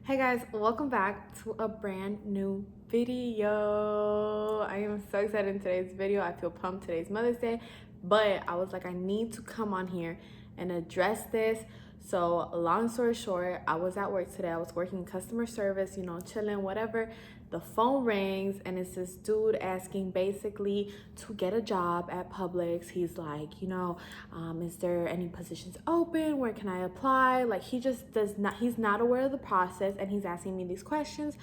Hey guys, welcome back to a brand new video. I am so excited in today's video. I feel pumped. Today's Mother's Day, but I was like, I need to come on here and address this. So long story short, I was at work today. I was working customer service, chilling, whatever. The phone rings and it's this dude asking basically to get a job at Publix. He's like, is there any positions open? Where can I apply? Like, he just does not, he's not aware of the process and he's asking me these questions.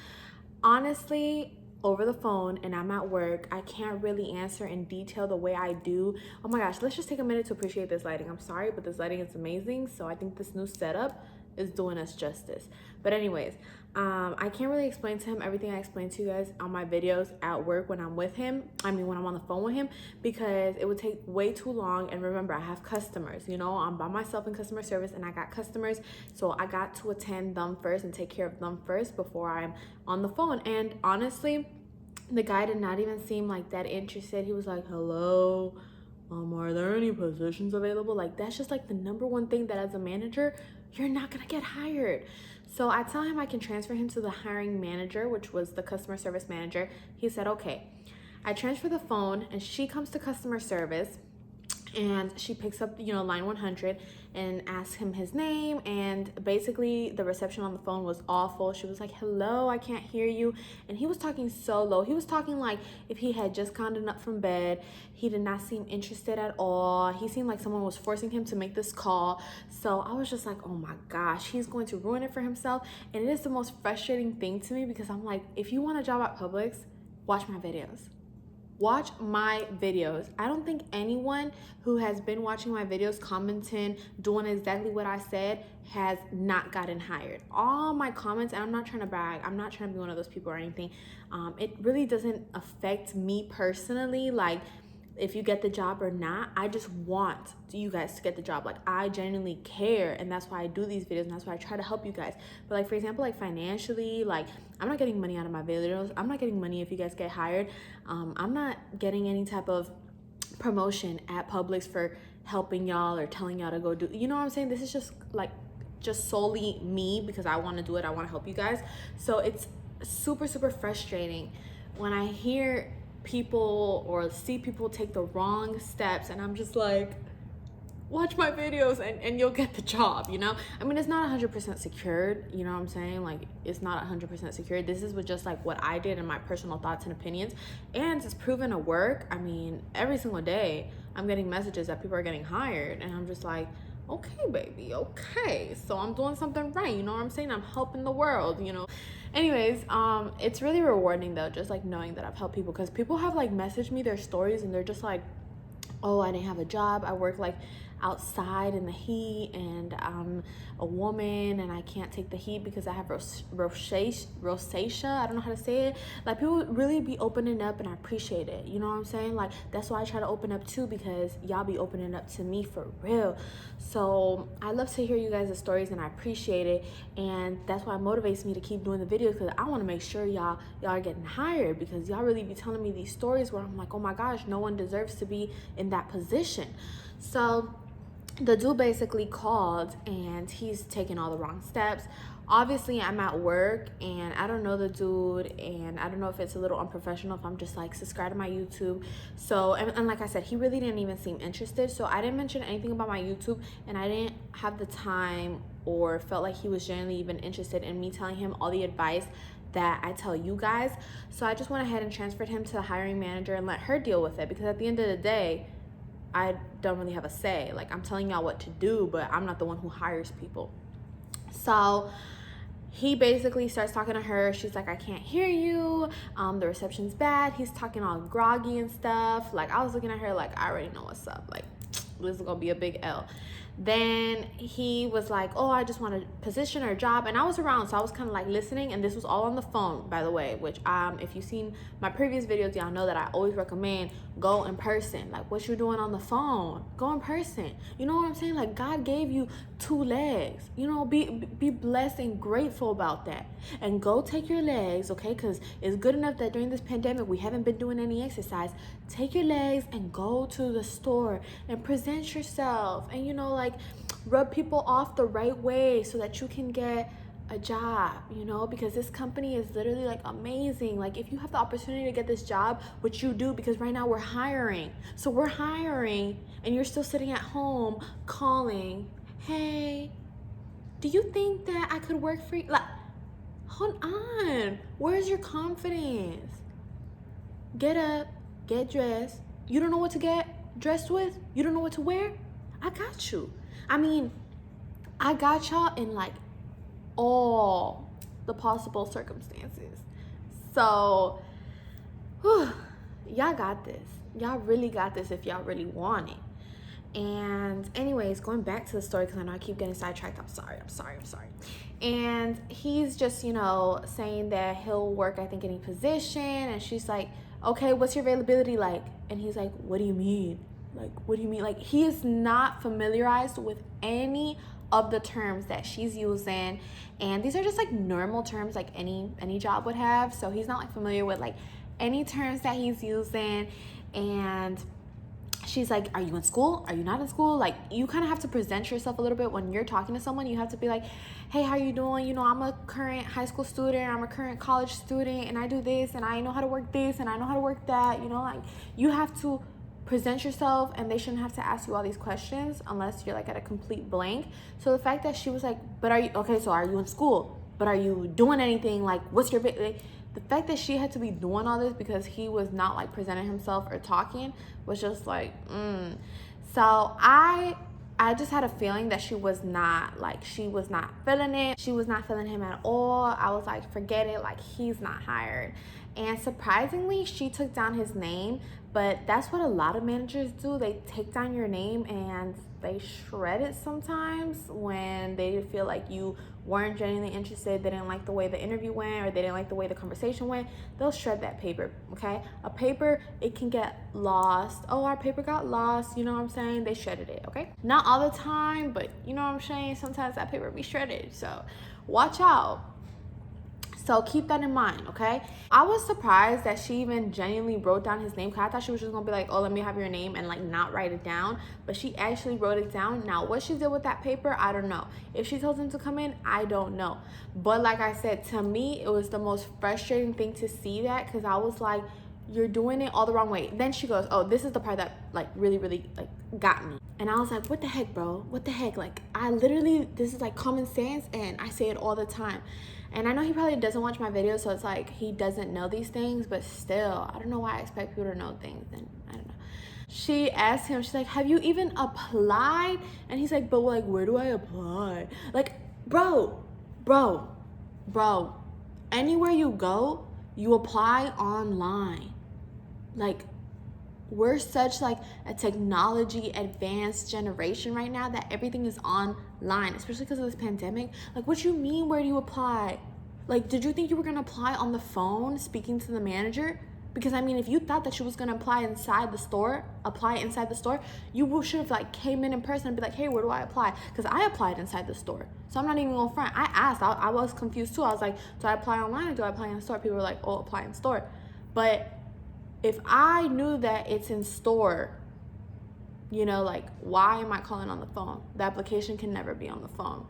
Honestly, over the phone, and I'm at work, I can't really answer in detail the way I do. Oh my gosh, let's just take a minute to appreciate this lighting. I'm sorry, but this lighting is amazing. So I think this new setup is doing us justice. But anyways, I can't really explain to him everything I explain to you guys on my videos at work when I'm with him. When I'm on the phone with him, because it would take way too long. And remember, I have customers, I'm by myself in customer service and I got customers. So I got to attend them first and take care of them first before I'm on the phone. And honestly, the guy did not even seem like that interested. He was like, hello, are there any positions available? Like, that's just like the number one thing that as a manager, you're not gonna get hired. So I tell him I can transfer him to the hiring manager, which was the customer service manager. He said, okay. I transfer the phone and she comes to customer service and she picks up, line 100 and asks him his name. And basically the reception on the phone was awful. She was like, hello, I can't hear you. And he was talking so low. He was talking like if he had just gotten up from bed. He did not seem interested at all. He seemed like someone was forcing him to make this call. So I was just like, oh my gosh, he's going to ruin it for himself. And it is the most frustrating thing to me because I'm like, if you want a job at Publix, watch my videos. Watch my videos. I don't think anyone who has been watching my videos, commenting, doing exactly what I said has not gotten hired. All my comments, and I'm not trying to brag, I'm not trying to be one of those people or anything. It really doesn't affect me personally. Like, if you get the job or not, I just want you guys to get the job. Like, I genuinely care, and that's why I do these videos, and that's why I try to help you guys. But like, for example, like financially, like I'm not getting money out of my videos. I'm not getting money if you guys get hired. I'm not getting any type of promotion at Publix for helping y'all or telling y'all to go do, you know what I'm saying? This is just solely me because I want to do it. I want to help you guys. So it's super, super frustrating when I hear people or see people take the wrong steps, and I'm just like, watch my videos and you'll get the job. It's not 100% secured, you know what I'm saying? Like, it's not 100% secured. This is with just like what I did and my personal thoughts and opinions, and it's proven to work. Every single day I'm getting messages that people are getting hired, and I'm just like, okay, baby, okay, so I'm doing something right, you know what I'm saying? I'm helping the world. Anyways, it's really rewarding though, just like knowing that I've helped people, because people have like messaged me their stories and they're just like, oh, I didn't have a job, I work like outside in the heat, and I'm a woman and I can't take the heat because I have rosacea. I don't know how to say it. Like, people really be opening up, and I appreciate it, you know what I'm saying? Like, that's why I try to open up too, because y'all be opening up to me for real. So I love to hear you guys' stories, and I appreciate it, and that's why it motivates me to keep doing the videos, because I want to make sure y'all are getting hired, because y'all really be telling me these stories where I'm like, oh my gosh, no one deserves to be in that position. So the dude basically called and he's taking all the wrong steps. Obviously, I'm at work and I don't know the dude, and I don't know if it's a little unprofessional if I'm just like, subscribe to my YouTube. So, and like I said, he really didn't even seem interested. So I didn't mention anything about my YouTube, and I didn't have the time or felt like he was genuinely even interested in me telling him all the advice that I tell you guys. So I just went ahead and transferred him to the hiring manager and let her deal with it, because at the end of the day, I don't really have a say. Like, I'm telling y'all what to do, but I'm not the one who hires people. So he basically starts talking to her. She's like, I can't hear you. The reception's bad. He's talking all groggy and stuff. Like, I was looking at her like, I already know what's up. Like, this is gonna be a big L. Then he was like, oh, I just want a position or a job. And I was around, so I was kind of like listening. And this was all on the phone, by the way, which if you've seen my previous videos, y'all know that I always recommend go in person. Like, what you're doing on the phone, go in person. You know what I'm saying? Like, God gave you 2 legs. Be blessed and grateful about that. And go take your legs, okay? Because it's good enough that during this pandemic, we haven't been doing any exercise. Take your legs and go to the store and present yourself. And, like, rub people off the right way so that you can get a job, you know, because this company is literally like amazing. Like if you have the opportunity to get this job, which you do, because right now we're hiring. So we're hiring and you're still sitting at home calling, hey, do you think that I could work for you? Like, hold on. Where's your confidence? Get up, get dressed. You don't know what to get dressed with? You don't know what to wear? I got you. I mean, I got y'all in like all the possible circumstances. So, y'all got this. Y'all really got this if y'all really want it. And anyways, going back to the story, because I know I keep getting sidetracked. I'm sorry. And he's just, you know, saying that he'll work, I think, any position. And she's like, okay, what's your availability like? And he's like, what do you mean? Like, what do you mean? Like, he is not familiarized with any of the terms that she's using, and these are just like normal terms like any job would have. So he's not like familiar with like any terms that he's using. And she's like, are you in school? Are you not in school? Like, you kind of have to present yourself a little bit when you're talking to someone. You have to be like, hey, how you doing? You know, I'm a current high school student, I'm a current college student, and I do this, and I know how to work this, and I know how to work that. You know, like, you have to present yourself, and they shouldn't have to ask you all these questions unless you're like at a complete blank. So the fact that she was like, but are you okay, so are you in school, but are you doing anything, like what's your like, the fact that she had to be doing all this because he was not like presenting himself or talking was just like So I just had a feeling that she was not feeling it. She was not feeling him at all. I was like, forget it, like he's not hired. And surprisingly, she took down his name, but that's what a lot of managers do. They take down your name and they shred it sometimes when they feel like you weren't genuinely interested, they didn't like the way the interview went, or they didn't like the way the conversation went. They'll shred that paper, okay? A paper, it can get lost. Oh, our paper got lost, you know what I'm saying? They shredded it, okay? Not all the time, but you know what I'm saying? Sometimes that paper be shredded, so watch out. So keep that in mind, okay? I was surprised that she even genuinely wrote down his name, because I thought she was just gonna be like, oh, let me have your name, and like not write it down. But she actually wrote it down. Now, what she did with that paper, I don't know. If she told him to come in, I don't know. But like I said, to me, it was the most frustrating thing to see that, because I was like, you're doing it all the wrong way. Then she goes, oh, this is the part that like really like got me. And I was like, what the heck, bro? What the heck? Like, I literally, this is like common sense, and I say it all the time. And I know he probably doesn't watch my videos, so it's like he doesn't know these things, but still, I don't know why I expect people to know things, and I don't know. She asked him, she's like, have you even applied? And he's like, but like, where do I apply? Like, bro, anywhere you go, you apply online. Like, we're such like a technology advanced generation right now that everything is online, especially because of this pandemic. Like, what you mean, where do you apply? Like, did you think you were gonna apply on the phone speaking to the manager? Because I mean, if you thought that she was gonna apply inside the store, you should have like came in person and be like, hey, where do I apply? Because I applied inside the store, so I'm not even gonna front. I asked, I was confused too. I was like, do I apply online or do I apply in store? People were like, oh, apply in store. But if I knew that it's in store, you know, like, why am I calling on the phone? The application can never be on the phone.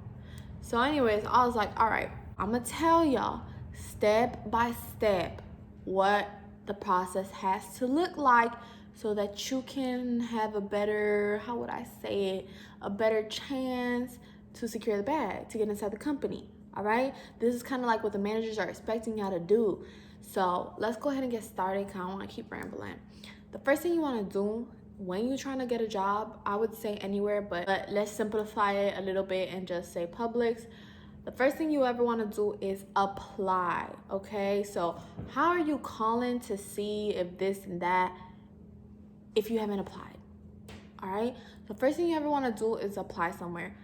So anyways, I was like, all right, I'm gonna tell y'all step by step what the process has to look like so that you can have a better, how would I say it, a better chance to secure the bag, to get inside the company, all right? This is kind of like what the managers are expecting y'all to do. So let's go ahead and get started, because I don't want to keep rambling. The first thing you want to do when you're trying to get a job, I would say anywhere, but let's simplify it a little bit and just say Publix. The first thing you ever want to do is apply, okay? So how are you calling to see if this and that if you haven't applied, all right? The first thing you ever want to do is apply somewhere.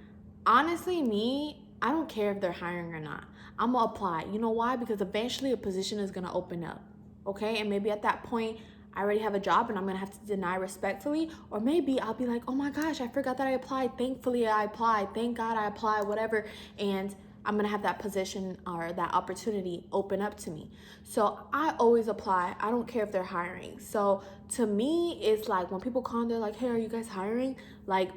Honestly, me, I don't care if they're hiring or not. I'm gonna apply. You know why? Because eventually a position is gonna open up, okay? And maybe at that point, I already have a job and I'm gonna have to deny respectfully. Or maybe I'll be like, oh my gosh, I forgot that I applied. Thankfully I applied. Thank God I applied, whatever. And I'm gonna have that position or that opportunity open up to me. So I always apply. I don't care if they're hiring. So to me, it's like when people call and they're like, hey, are you guys hiring? Like,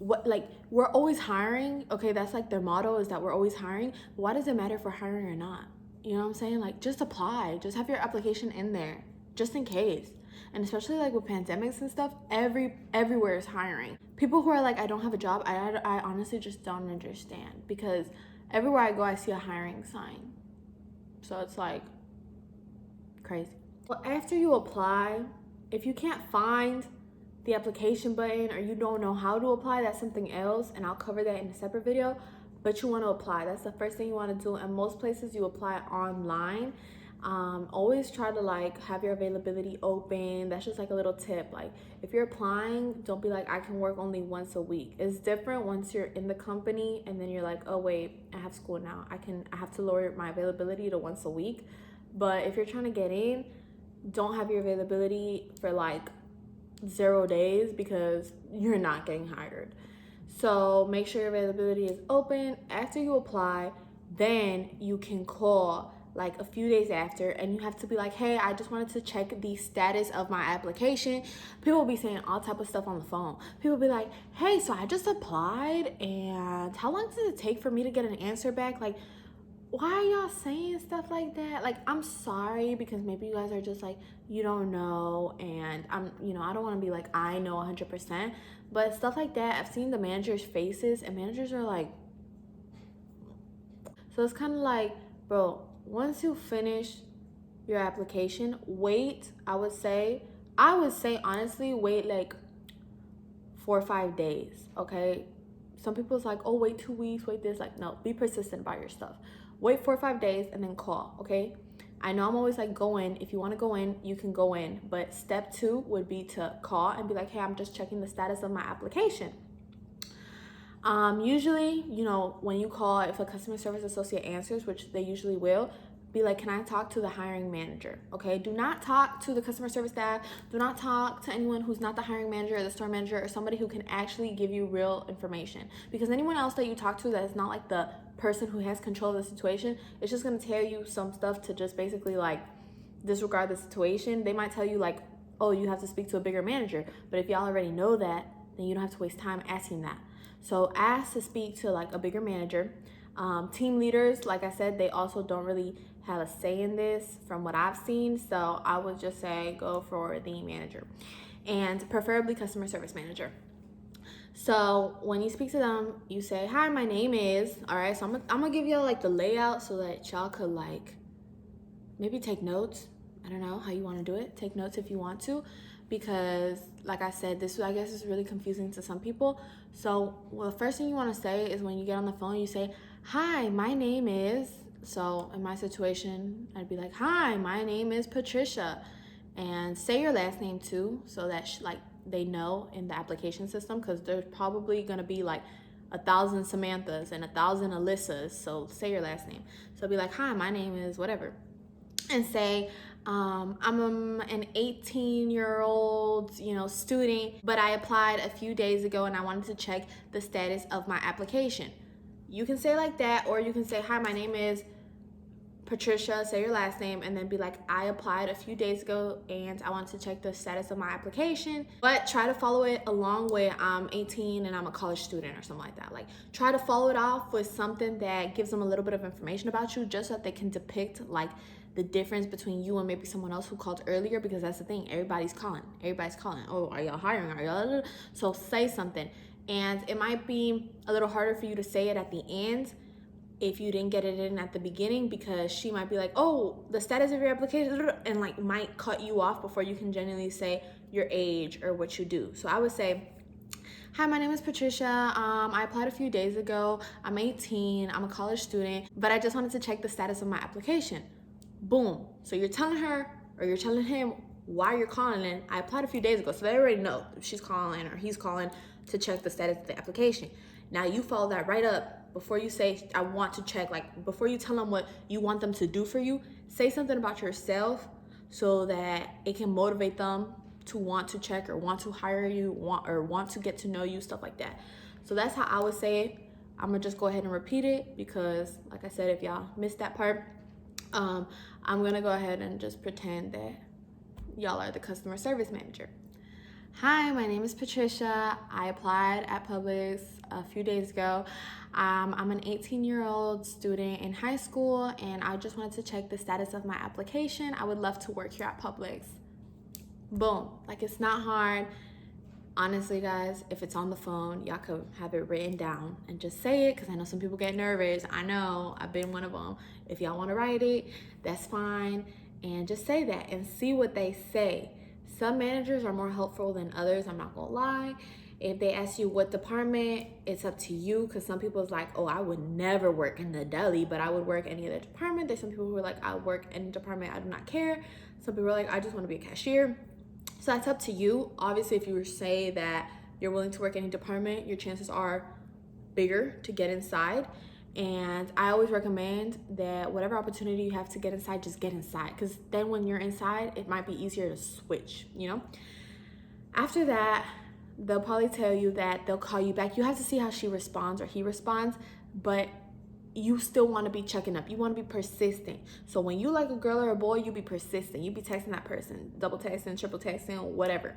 what, like, we're always hiring, okay? That's like their motto, is that we're always hiring. But why does it matter if we're hiring or not? You know what I'm saying? Like, just apply. Just have your application in there, just in case. And especially like with pandemics and stuff, everywhere is hiring. People who are like, I don't have a job, I honestly just don't understand, because everywhere I go, I see a hiring sign. So it's like crazy. Well, after you apply, if you can't find the application button or you don't know how to apply, that's something else, and I'll cover that in a separate video. But you want to apply. That's the first thing you want to do. And most places you apply online. Always try to like have your availability open. That's just like a little tip. Like, if you're applying, don't be like, I can work only once a week. It's different once you're in the company and then you're like, oh wait, I have school now, I have to lower my availability to once a week. But if you're trying to get in, don't have your availability for like 0 days, because you're not getting hired. So make sure your availability is open. After you apply, then you can call like a few days after, and you have to be like, hey, I just wanted to check the status of my application. People will be saying all type of stuff on the phone. People will be like, hey, so I just applied, and how long does it take for me to get an answer back? Like, why are y'all saying stuff like that? Like, I'm sorry, because maybe you guys are just like, you don't know, and I don't want to be like, I know 100%, but stuff like that, I've seen the managers' faces, and managers are like, so it's kind of like, bro, once you finish your application, wait, I would say honestly, wait like 4 or 5 days, okay? Some people's like, oh, wait 2 weeks, wait this. Like, no, be persistent about your stuff. Wait 4 or 5 days and then call, okay? I know I'm always like, go in. If you want to go in, you can go in. But step 2 would be to call and be like, hey, I'm just checking the status of my application. Usually, when you call, if a customer service associate answers, which they usually will, be like, can I talk to the hiring manager? Okay, do not talk to the customer service staff. Do not talk to anyone who's not the hiring manager or the store manager, or somebody who can actually give you real information. Because anyone else that you talk to that is not like the person who has control of the situation, it's just gonna tell you some stuff to just basically like disregard the situation. They might tell you like, oh, you have to speak to a bigger manager. But if y'all already know that, then you don't have to waste time asking that. So ask to speak to like a bigger manager. Team leaders, like I said, they also don't really have a say in this from what I've seen. So I would just say go for the manager, and preferably customer service manager. So when you speak to them, you say, hi, my name is, all right, so I'm gonna give y'all like the layout so that y'all could like maybe take notes. I don't know how you want to do it. Take notes if you want to, because like I said, this I guess is really confusing to some people. So the first thing you want to say is when you get on the phone, you say, hi, my name is, so in my situation, I'd be like, hi, my name is Patricia, and say your last name too, so that like they know in the application system, because there's probably gonna be like 1,000 Samanthas and 1,000 Alyssas, so say your last name. So be like, hi, my name is whatever, and say, I'm an 18-year-old, student, but I applied a few days ago and I wanted to check the status of my application. You can say like that, or you can say, hi, my name is Patricia, say your last name, and then be like, I applied a few days ago and I want to check the status of my application. But try to follow it along with I'm 18 and I'm a college student or something like that. Like, try to follow it off with something that gives them a little bit of information about you, just so that they can depict like the difference between you and maybe someone else who called earlier, because that's the thing, everybody's calling. Oh, are y'all hiring? Are y'all? So say something. And it might be a little harder for you to say it at the end if you didn't get it in at the beginning, because she might be like, oh, the status of your application, and like might cut you off before you can genuinely say your age or what you do. So I would say, hi, my name is Patricia. I applied a few days ago. I'm 18. I'm a college student, but I just wanted to check the status of my application. Boom. So you're telling her or you're telling him why you're calling in. I applied a few days ago, so they already know if she's calling or he's calling to check the status of the application. Now you follow that right up. Before you say, I want to check, like before you tell them what you want them to do for you, say something about yourself so that it can motivate them to want to check or want to hire you, want to get to know you, stuff like that. So that's how I would say it. I'm gonna just go ahead and repeat it, because like I said, if y'all missed that part, I'm gonna go ahead and just pretend that y'all are the customer service manager. Hi, my name is Patricia. I applied at Publix a few days ago. I'm an 18-year-old student in high school, and I just wanted to check the status of my application. I would love to work here at Publix. Boom. Like, it's not hard. Honestly, guys, if it's on the phone, y'all could have it written down and just say it, because I know some people get nervous. I know, I've been one of them. If y'all want to write it, that's fine. And just say that and see what they say. Some managers are more helpful than others, I'm not gonna lie. If they ask you what department, it's up to you, because some people is like, oh, I would never work in the deli, but I would work any other department. There's some people who are like, I work any department, I do not care. Some people are like, I just want to be a cashier. So that's up to you. Obviously, if you say that you're willing to work any department, your chances are bigger to get inside. And I always recommend that whatever opportunity you have to get inside, just get inside, because then when you're inside, it might be easier to switch, you know? After that, they'll probably tell you that they'll call you back. You have to see how she responds or he responds, but you still want to be checking up. You want to be persistent. So when you like a girl or a boy, you be persistent. You be texting that person, double texting, triple texting, whatever.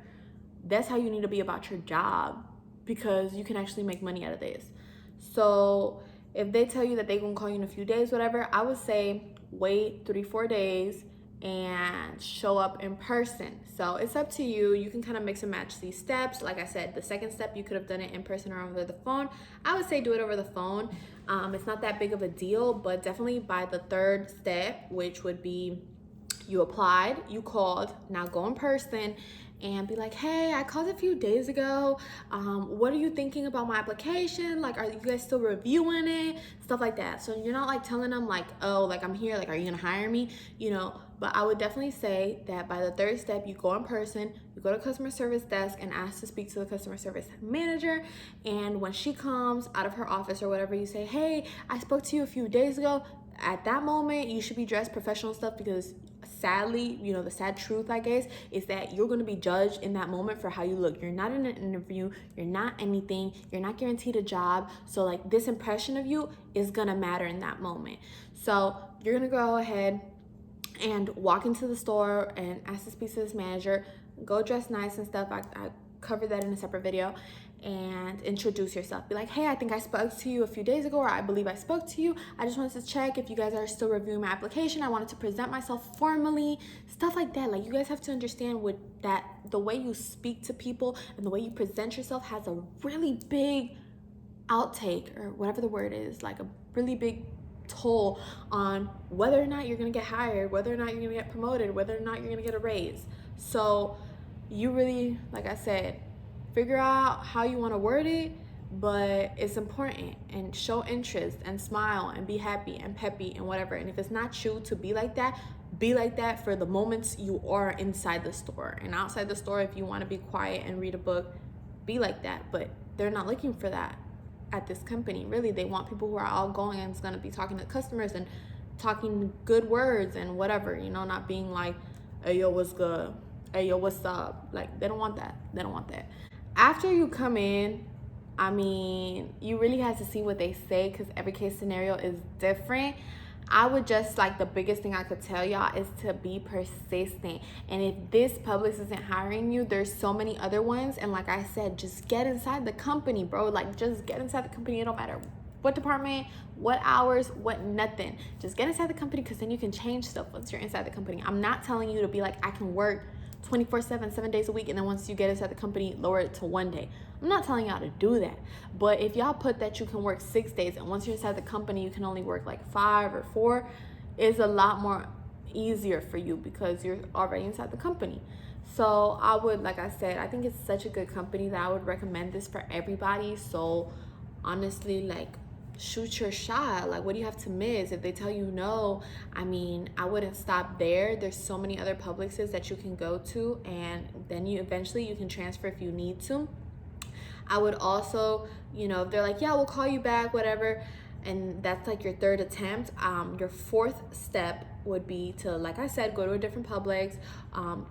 That's how you need to be about your job, because you can actually make money out of this. So if they tell you that they're gonna call you in a few days, whatever, I would say wait 3-4 days and show up in person. So it's up to you. You can kind of mix and match these steps. Like I said, the second step, you could have done it in person or over the phone. I would say do it over the phone. It's not that big of a deal, but definitely by the third step, which would be you applied, you called, now go in person and be like, hey, I called a few days ago. What are you thinking about my application? Like, are you guys still reviewing it? Stuff like that. So you're not like telling them like, oh, like I'm here, like, are you gonna hire me? You know, but I would definitely say that by the third step, you go in person, you go to customer service desk and ask to speak to the customer service manager. And when she comes out of her office or whatever, you say, hey, I spoke to you a few days ago. At that moment, you should be dressed professional stuff, because sadly, you know, the sad truth, I guess, is that you're going to be judged in that moment for how you look. You're not in an interview, you're not anything, you're not guaranteed a job. So like, this impression of you is going to matter in that moment. So you're going to go ahead and walk into the store and ask to speak to this manager. Go dress nice and stuff. I covered that in a separate video. And introduce yourself. Be like, hey, I think I spoke to you a few days ago, or I believe I spoke to you. I just wanted to check if you guys are still reviewing my application. I wanted to present myself formally, stuff like that. Like, you guys have to understand that the way you speak to people and the way you present yourself has a really big outtake, or whatever the word is, like a really big toll on whether or not you're gonna get hired, whether or not you're gonna get promoted, whether or not you're gonna get a raise. So you really, like I said, figure out how you want to word it, but it's important, and show interest and smile and be happy and peppy and whatever. And if it's not you to be like that for the moments you are inside the store. And outside the store, if you want to be quiet and read a book, be like that. But they're not looking for that at this company. Really, they want people who are outgoing and is going to be talking to customers and talking good words and whatever, you know, not being like, hey, yo, what's good? Hey, yo, what's up? Like, they don't want that. They don't want that. After you come in, I mean, you really have to see what they say, because every case scenario is different. I would just, like, the biggest thing I could tell y'all is to be persistent. And if this Publix isn't hiring you, there's so many other ones. And like I said, just get inside the company, bro. Like, just get inside the company. It don't matter what department, what hours, what nothing. Just get inside the company, because then you can change stuff once you're inside the company. I'm not telling you to be like, I can work 24/7, 7 days a week, and then once you get inside the company, lower it to 1 day. I'm not telling y'all to do that. But if y'all put that you can work 6 days, and once you're inside the company, you can only work like 5 or 4, it's a lot more easier for you, because you're already inside the company. So I would, like I said, I think it's such a good company that I would recommend this for everybody. So honestly, like, shoot your shot. Like, what do you have to miss? If they tell you no, I mean, I wouldn't stop there. There's so many other Publixes that you can go to, and then you can transfer if you need to. I would also, you know, if they're like, yeah, we'll call you back, whatever, and that's like your third attempt, your fourth step would be to, like I said, go to a different Publix,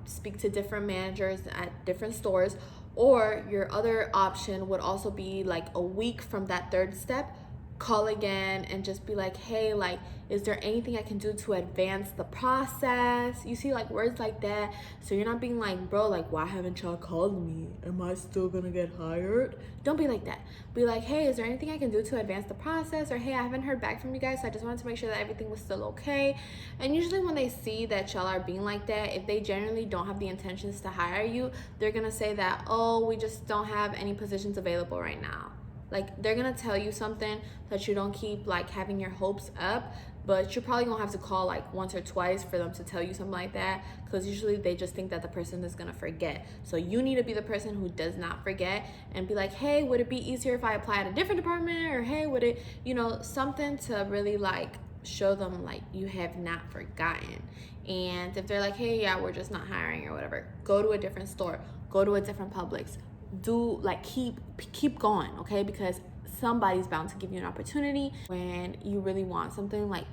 speak to different managers at different stores. Or your other option would also be, like, a week from that third step, call again and just be like, hey, like, is there anything I can do to advance the process? You see, like, words like that. So you're not being like, bro, like, why haven't y'all called me? Am I still gonna get hired? Don't be like that. Be like, hey, is there anything I can do to advance the process? Or hey, I haven't heard back from you guys, so I just wanted to make sure that everything was still okay. And usually when they see that y'all are being like that, if they generally don't have the intentions to hire you, they're gonna say that, oh, we just don't have any positions available right now. Like, they're gonna tell you something that you don't keep like having your hopes up, but you're probably gonna have to call like once or twice for them to tell you something like that, because usually they just think that the person is gonna forget. So you need to be the person who does not forget and be like, hey, would it be easier if I apply at a different department? Or hey, would it, you know, something to really like show them like you have not forgotten. And if they're like, hey, yeah, we're just not hiring or whatever, go to a different store, go to a different Publix. Do like keep going, okay? Because somebody's bound to give you an opportunity when you really want something. Like,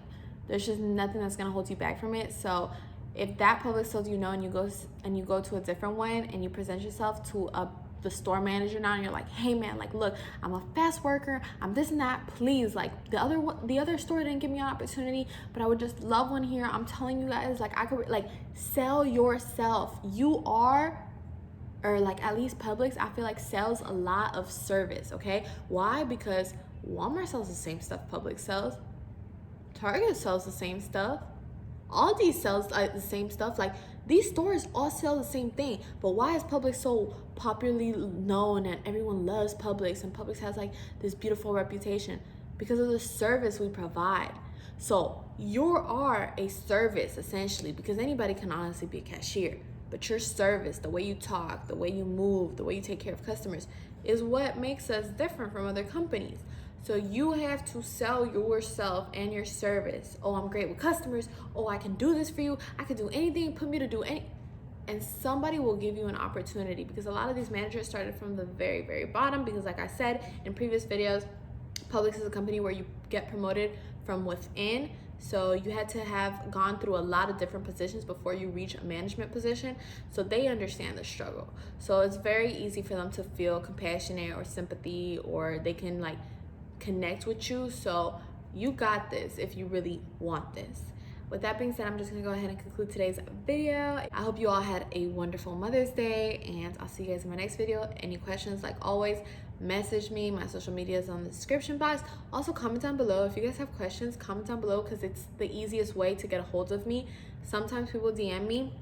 there's just nothing that's gonna hold you back from it. So if that Publix tells you no and you go to a different one and you present yourself to the store manager now and you're like, hey man, like, look, I'm a fast worker, I'm this and that, please, like, the other store didn't give me an opportunity, but I would just love one here. I'm telling you guys, like, I could, like, sell yourself. You are, or like at least Publix, I feel like sells a lot of service, okay? Why? Because Walmart sells the same stuff Publix sells. Target sells the same stuff. Aldi sells the same stuff. Like, these stores all sell the same thing. But why is Publix so popularly known and everyone loves Publix and Publix has like this beautiful reputation? Because of the service we provide. So you are a service essentially, because anybody can honestly be a cashier. But your service, the way you talk, the way you move, the way you take care of customers is what makes us different from other companies. So you have to sell yourself and your service. Oh, I'm great with customers. Oh, I can do this for you. I can do anything, put me to do any. And somebody will give you an opportunity, because a lot of these managers started from the very, very bottom, because like I said in previous videos, Publix is a company where you get promoted from within. So you had to have gone through a lot of different positions before you reach a management position. So they understand the struggle. So it's very easy for them to feel compassionate or sympathy, or they can like connect with you. So you got this if you really want this. With that being said, I'm just gonna go ahead and conclude today's video. I hope you all had a wonderful Mother's Day, and I'll see you guys in my next video. Any questions, like always, message me. My social media is on the description box. Also, comment down below. If you guys have questions, comment down below, because it's the easiest way to get a hold of me. Sometimes people DM me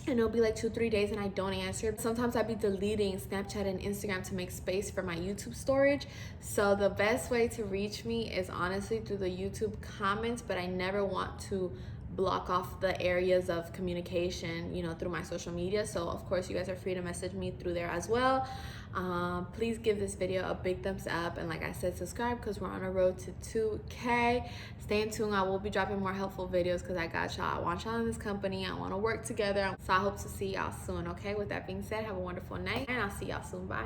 and it'll be like 2-3 days and I don't answer. Sometimes I'll be deleting Snapchat and Instagram to make space for my YouTube storage. So the best way to reach me is honestly through the YouTube comments, but I never want to block off the areas of communication, you know, through my social media. So of course you guys are free to message me through there as well. Please give this video a big thumbs up, and like I said, subscribe, because we're on a road to 2K. Stay in tune. I will be dropping more helpful videos, because I got y'all. I want y'all in this company. I want to work together. So I hope to see y'all soon. Okay, with that being said, have a wonderful night, and I'll see y'all soon. Bye.